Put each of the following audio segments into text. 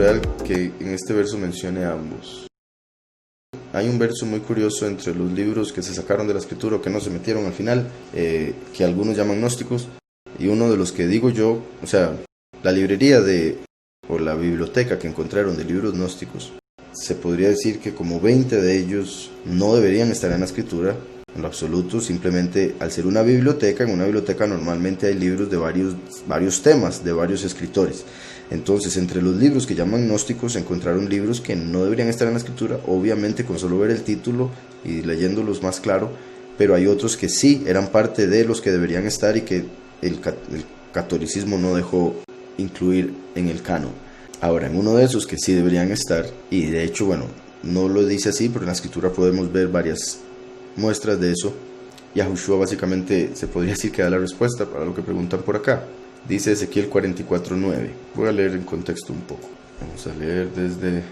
real que en este verso mencione a ambos. Hay un verso muy curioso entre los libros que se sacaron de la escritura o que no se metieron al final, que algunos llaman gnósticos, y uno de los que digo yo, o sea, la librería o la biblioteca que encontraron de libros gnósticos, se podría decir que como 20 de ellos no deberían estar en la escritura en lo absoluto. Simplemente al ser una biblioteca, en una biblioteca normalmente hay libros de varios temas, de varios escritores. Entonces, entre los libros que llaman gnósticos, encontraron libros que no deberían estar en la escritura, obviamente con solo ver el título y leyéndolos más claro, pero hay otros que sí eran parte de los que deberían estar y que el catolicismo no dejó incluir en el canon. Ahora, en uno de esos que sí deberían estar, y de hecho, bueno, no lo dice así, pero en la escritura podemos ver varias muestras de eso. Yahushua básicamente se podría decir que da la respuesta para lo que preguntan por acá. Dice Ezequiel 44:9. Voy a leer en contexto un poco. Vamos a leer desde el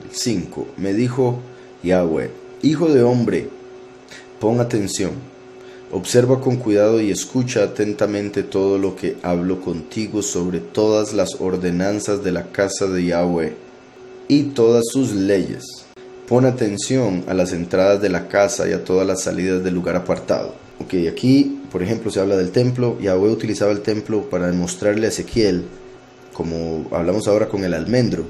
5. Me dijo Yahweh: hijo de hombre, pon atención, observa con cuidado y escucha atentamente todo lo que hablo contigo sobre todas las ordenanzas de la casa de Yahweh y todas sus leyes. Pon atención a las entradas de la casa y a todas las salidas del lugar apartado. Ok, aquí, por ejemplo, se habla del templo. Yahweh utilizaba el templo para mostrarle a Ezequiel, como hablamos ahora con el almendro,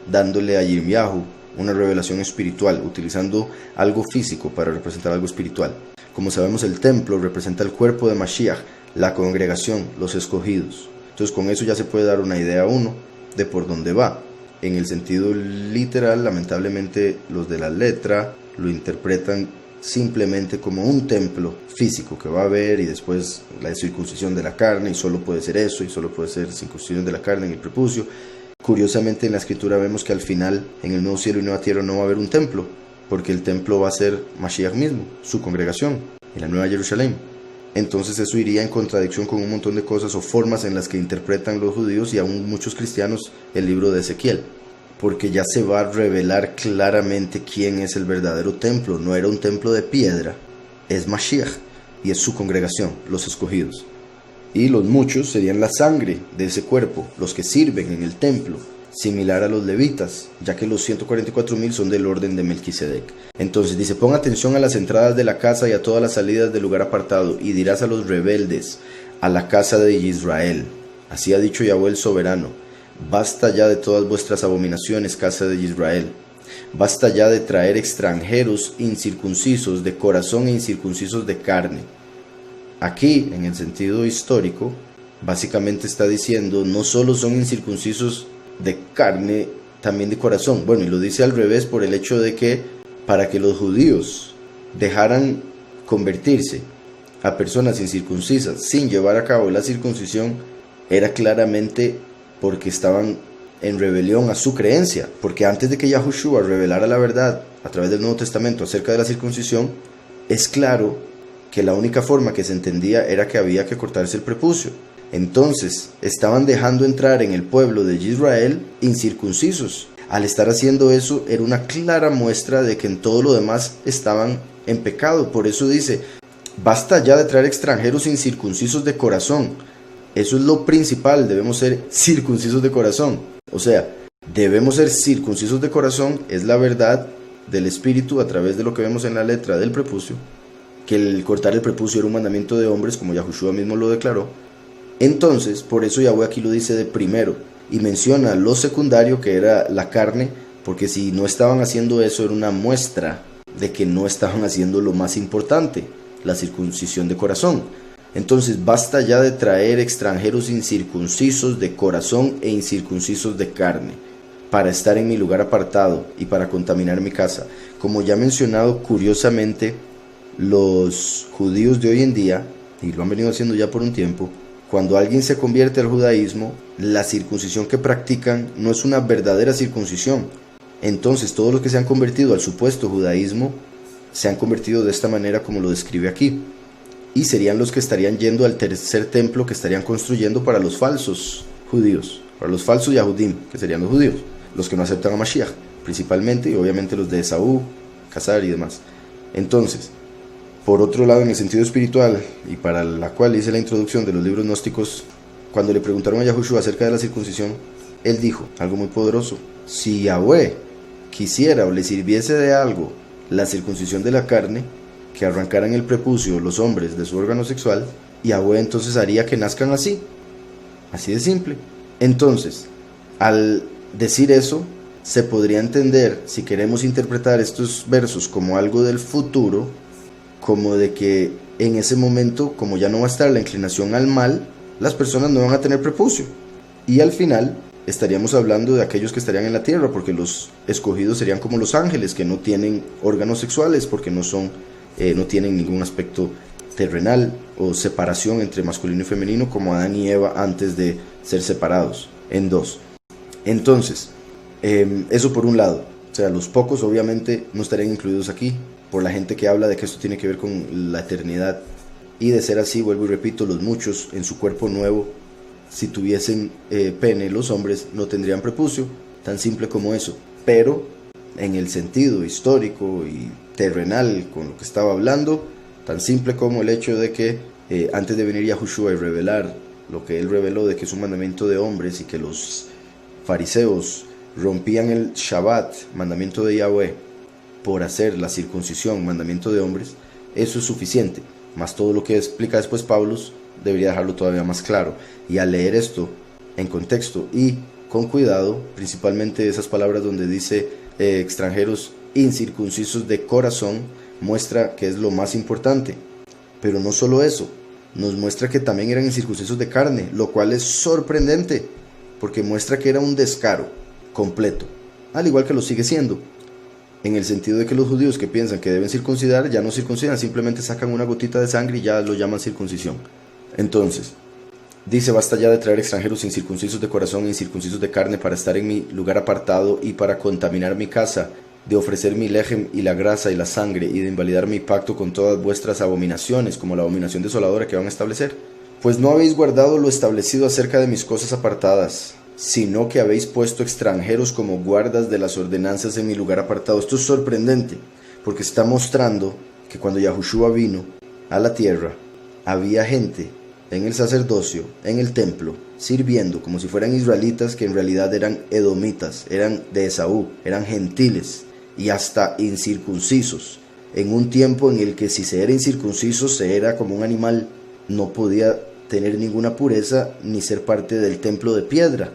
dándole a Yirmiyahu una revelación espiritual, utilizando algo físico para representar algo espiritual. Como sabemos, el templo representa el cuerpo de Mashiach, la congregación, los escogidos. Entonces, con eso ya se puede dar una idea a uno de por dónde va. En el sentido literal, lamentablemente, los de la letra lo interpretan simplemente como un templo físico que va a haber, y después la circuncisión de la carne, y solo puede ser eso, y solo puede ser circuncisión de la carne en el prepucio. Curiosamente, en la escritura vemos que al final, en el nuevo cielo y nueva tierra, no va a haber un templo, porque el templo va a ser Mashiach mismo, su congregación, en la nueva Jerusalén. Entonces eso iría en contradicción con un montón de cosas o formas en las que interpretan los judíos y aún muchos cristianos el libro de Ezequiel, porque ya se va a revelar claramente quién es el verdadero templo. No era un templo de piedra, es Mashiach y es su congregación, los escogidos. Y los muchos serían la sangre de ese cuerpo, los que sirven en el templo, similar a los levitas, ya que los 144,000 son del orden de Melquisedec. Entonces dice: pon atención a las entradas de la casa y a todas las salidas del lugar apartado, y dirás a los rebeldes, a la casa de Israel: así ha dicho Yahweh el soberano, basta ya de todas vuestras abominaciones, casa de Israel. Basta ya de traer extranjeros incircuncisos de corazón e incircuncisos de carne. Aquí, en el sentido histórico, básicamente está diciendo, no solo son incircuncisos de carne, también de corazón. Bueno, y lo dice al revés por el hecho de que para que los judíos dejaran convertirse a personas incircuncisas sin llevar a cabo la circuncisión, era claramente porque estaban en rebelión a su creencia, porque antes de que Yahushua revelara la verdad a través del Nuevo Testamento acerca de la circuncisión, es claro que la única forma que se entendía era que había que cortarse el prepucio. Entonces estaban dejando entrar en el pueblo de Israel incircuncisos. Al estar haciendo eso era una clara muestra de que en todo lo demás estaban en pecado. Por eso dice: basta ya de traer extranjeros incircuncisos de corazón. Eso es lo principal, debemos ser circuncisos de corazón. O sea, debemos ser circuncisos de corazón, es la verdad del Espíritu a través de lo que vemos en la letra del prepucio, que el cortar el prepucio era un mandamiento de hombres, como Yahushua mismo lo declaró. Entonces, por eso Yahweh aquí lo dice de primero, y menciona lo secundario, que era la carne, porque si no estaban haciendo eso, era una muestra de que no estaban haciendo lo más importante, la circuncisión de corazón. Entonces, basta ya de traer extranjeros incircuncisos de corazón e incircuncisos de carne, para estar en mi lugar apartado y para contaminar mi casa. Como ya mencionado, curiosamente, los judíos de hoy en día, y lo han venido haciendo ya por un tiempo, cuando alguien se convierte al judaísmo, la circuncisión que practican no es una verdadera circuncisión. Entonces, todos los que se han convertido al supuesto judaísmo se han convertido de esta manera como lo describe aquí, y serían los que estarían yendo al tercer templo que estarían construyendo para los falsos judíos, para los falsos Yahudim, que serían los judíos, los que no aceptan a Mashiach, principalmente, y obviamente los de Esaú, Cazar y demás. Entonces, por otro lado, en el sentido espiritual, y para la cual hice la introducción de los libros gnósticos, cuando le preguntaron a Yahushua acerca de la circuncisión, Él dijo algo muy poderoso: si Yahweh quisiera o le sirviese de algo la circuncisión de la carne, que arrancaran el prepucio los hombres de su órgano sexual, Yahweh entonces haría que nazcan así de simple. Entonces, al decir eso, se podría entender, si queremos interpretar estos versos como algo del futuro, como de que en ese momento, como ya no va a estar la inclinación al mal, las personas no van a tener prepucio. Y al final estaríamos hablando de aquellos que estarían en la tierra, porque los escogidos serían como los ángeles, que no tienen órganos sexuales, porque no tienen ningún aspecto terrenal o separación entre masculino y femenino, como Adán y Eva antes de ser separados en dos. Entonces, eso por un lado. O sea, los pocos obviamente no estarían incluidos aquí, por la gente que habla de que esto tiene que ver con la eternidad. Y de ser así, vuelvo y repito, los muchos en su cuerpo nuevo, si tuviesen pene, los hombres no tendrían prepucio, tan simple como eso. Pero en el sentido histórico y terrenal con lo que estaba hablando, tan simple como el hecho de que antes de venir Yahushua y revelar lo que él reveló, de que es un mandamiento de hombres, y que los fariseos rompían el Shabbat, mandamiento de Yahweh, por hacer la circuncisión, mandamiento de hombres, eso es suficiente. Más todo lo que explica después Pablo debería dejarlo todavía más claro. Y al leer esto en contexto y con cuidado, principalmente esas palabras donde dice extranjeros incircuncisos de corazón, muestra que es lo más importante. Pero no solo eso, nos muestra que también eran incircuncisos de carne, lo cual es sorprendente, porque muestra que era un descaro completo, al igual que lo sigue siendo, en el sentido de que los judíos que piensan que deben circuncidar, ya no circuncidan, simplemente sacan una gotita de sangre y ya lo llaman circuncisión. Entonces, dice: basta ya de traer extranjeros incircuncisos de corazón e incircuncisos de carne para estar en mi lugar apartado y para contaminar mi casa, de ofrecer mi lejem y la grasa y la sangre, y de invalidar mi pacto con todas vuestras abominaciones, como la abominación desoladora que van a establecer. Pues no habéis guardado lo establecido acerca de mis cosas apartadas, sino que habéis puesto extranjeros como guardas de las ordenanzas en mi lugar apartado. Esto es sorprendente, porque está mostrando que cuando Yahushua vino a la tierra, había gente en el sacerdocio, en el templo, sirviendo como si fueran israelitas, que en realidad eran edomitas, eran de Esaú, eran gentiles y hasta incircuncisos, en un tiempo en el que si se era incircunciso se era como un animal, no podía tener ninguna pureza ni ser parte del templo de piedra.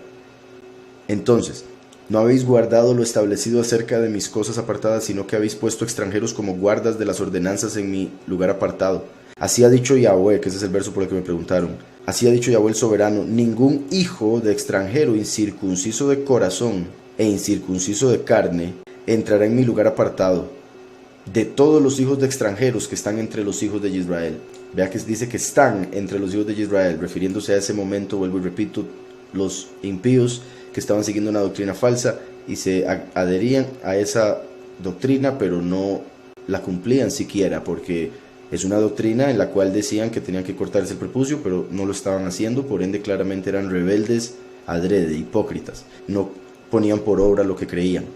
Entonces, no habéis guardado lo establecido acerca de mis cosas apartadas, sino que habéis puesto extranjeros como guardas de las ordenanzas en mi lugar apartado. Así ha dicho Yahweh, que ese es el verso por el que me preguntaron. Así ha dicho Yahweh el soberano: ningún hijo de extranjero incircunciso de corazón e incircunciso de carne entrará en mi lugar apartado, de todos los hijos de extranjeros que están entre los hijos de Israel. Vea que dice que están entre los hijos de Israel, refiriéndose a ese momento, vuelvo y repito, los impíos que estaban siguiendo una doctrina falsa y se adherían a esa doctrina, pero no la cumplían siquiera, porque es una doctrina en la cual decían que tenían que cortarse el prepucio, pero no lo estaban haciendo, por ende claramente eran rebeldes, adrede, hipócritas, no ponían por obra lo que creían.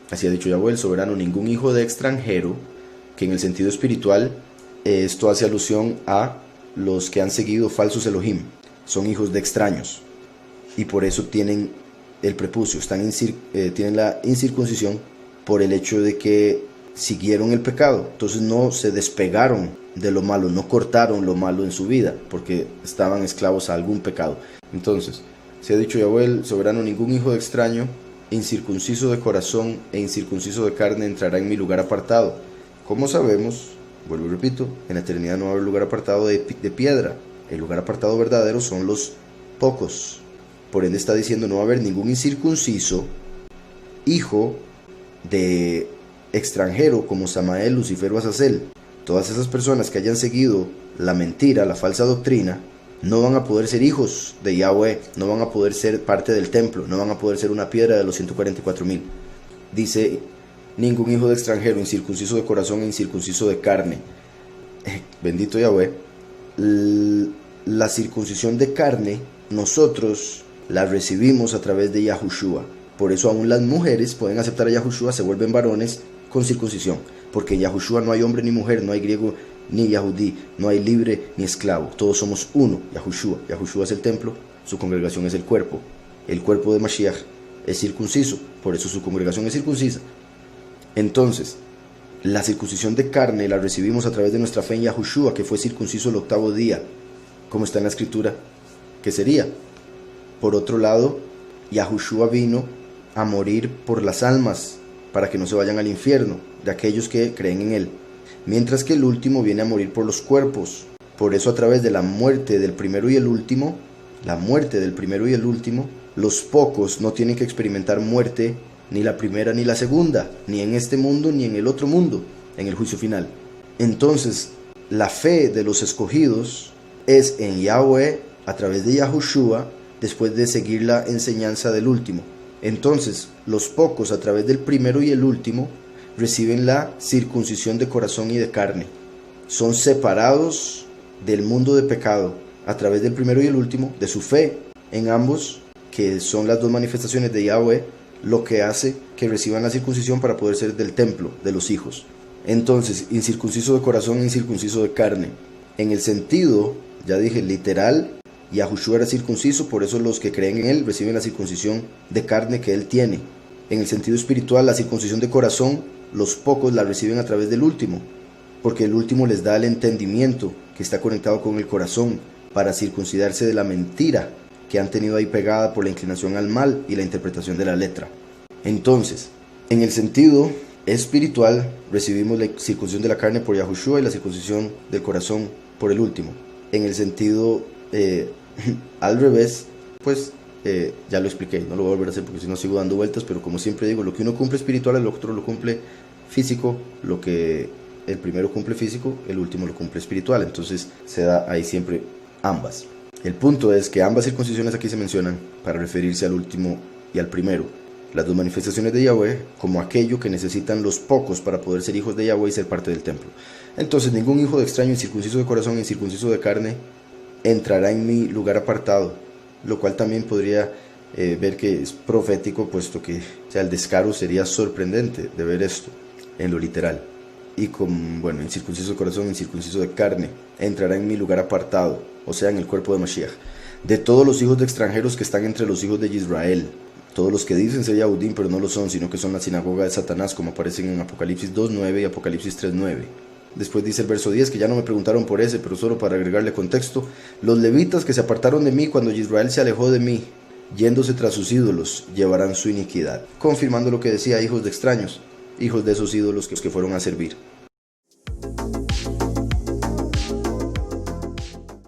Así ha dicho Yahweh el soberano: ningún hijo de extranjero, que en el sentido espiritual esto hace alusión a los que han seguido falsos Elohim, son hijos de extraños y por eso tienen el prepucio, tienen la incircuncisión por el hecho de que siguieron el pecado. Entonces no se despegaron de lo malo, no cortaron lo malo en su vida porque estaban esclavos a algún pecado. Entonces, se ha dicho Yahweh el soberano: ningún hijo de extraño, incircunciso de corazón e incircunciso de carne entrará en mi lugar apartado. Como sabemos, vuelvo y repito, en la eternidad no va a haber lugar apartado de piedra. El lugar apartado verdadero son los pocos. Por ende está diciendo: no va a haber ningún incircunciso, hijo de extranjero como Samael, Lucifer o Azazel. Todas esas personas que hayan seguido la mentira, la falsa doctrina, no van a poder ser hijos de Yahweh, no van a poder ser parte del templo, no van a poder ser una piedra de los 144,000. Dice: ningún hijo de extranjero, incircunciso de corazón e incircunciso de carne. Bendito Yahweh. La circuncisión de carne nosotros la recibimos a través de Yahushua. Por eso aún las mujeres pueden aceptar a Yahushua, se vuelven varones con circuncisión, porque en Yahushua no hay hombre ni mujer, no hay griego ni yahudí, no hay libre ni esclavo, todos somos uno. Yahushua es el templo, su congregación es el cuerpo de Mashiach, es circunciso, por eso su congregación es circuncisa. Entonces, la circuncisión de carne la recibimos a través de nuestra fe en Yahushua, que fue circunciso el 8º día, como está en la escritura, que sería. Por otro lado, Yahushua vino a morir por las almas, para que no se vayan al infierno, de aquellos que creen en él. Mientras que el último viene a morir por los cuerpos. Por eso a través de la muerte del primero y el último, los pocos no tienen que experimentar muerte, ni la primera ni la segunda, ni en este mundo ni en el otro mundo, en el juicio final. Entonces, la fe de los escogidos es en Yahweh a través de Yahushua, después de seguir la enseñanza del último. Entonces, los pocos a través del primero y el último reciben la circuncisión de corazón y de carne. Son separados del mundo de pecado a través del primero y el último, de su fe en ambos, que son las dos manifestaciones de Yahweh, lo que hace que reciban la circuncisión para poder ser del templo de los hijos. Entonces, incircunciso de corazón, incircunciso de carne. En el sentido, ya dije, literal, Yahushua era circunciso, por eso los que creen en él reciben la circuncisión de carne que él tiene. En el sentido espiritual, la circuncisión de corazón, los pocos la reciben a través del último, porque el último les da el entendimiento que está conectado con el corazón para circuncidarse de la mentira que han tenido ahí pegada por la inclinación al mal y la interpretación de la letra. Entonces, en el sentido espiritual, recibimos la circuncisión de la carne por Yahushua y la circuncisión del corazón por el último. En el sentido al revés, pues ya lo expliqué, no lo voy a volver a hacer porque si no sigo dando vueltas, pero como siempre digo, lo que uno cumple espiritual, el otro lo cumple físico, lo que el primero cumple físico, el último lo cumple espiritual, entonces se da ahí siempre ambas. El punto es que ambas circuncisiones aquí se mencionan para referirse al último y al primero, las dos manifestaciones de Yahweh como aquello que necesitan los pocos para poder ser hijos de Yahweh y ser parte del templo. Entonces ningún hijo de extraño incircunciso de corazón, incircunciso de carne, entrará en mi lugar apartado, lo cual también podría ver que es profético, puesto que el descaro sería sorprendente de ver esto en lo literal. Y con, incircunciso de corazón, incircunciso de carne, entrará en mi lugar apartado, o sea, en el cuerpo de Mashiach, de todos los hijos de extranjeros que están entre los hijos de Israel, todos los que dicen ser Yahudim, pero no lo son, sino que son la sinagoga de Satanás, como aparecen en Apocalipsis 2.9 y Apocalipsis 3.9. Después dice el verso 10, que ya no me preguntaron por ese, pero solo para agregarle contexto: los levitas que se apartaron de mí cuando Israel se alejó de mí, yéndose tras sus ídolos, llevarán su iniquidad. Confirmando lo que decía, hijos de extraños, hijos de esos ídolos que fueron a servir.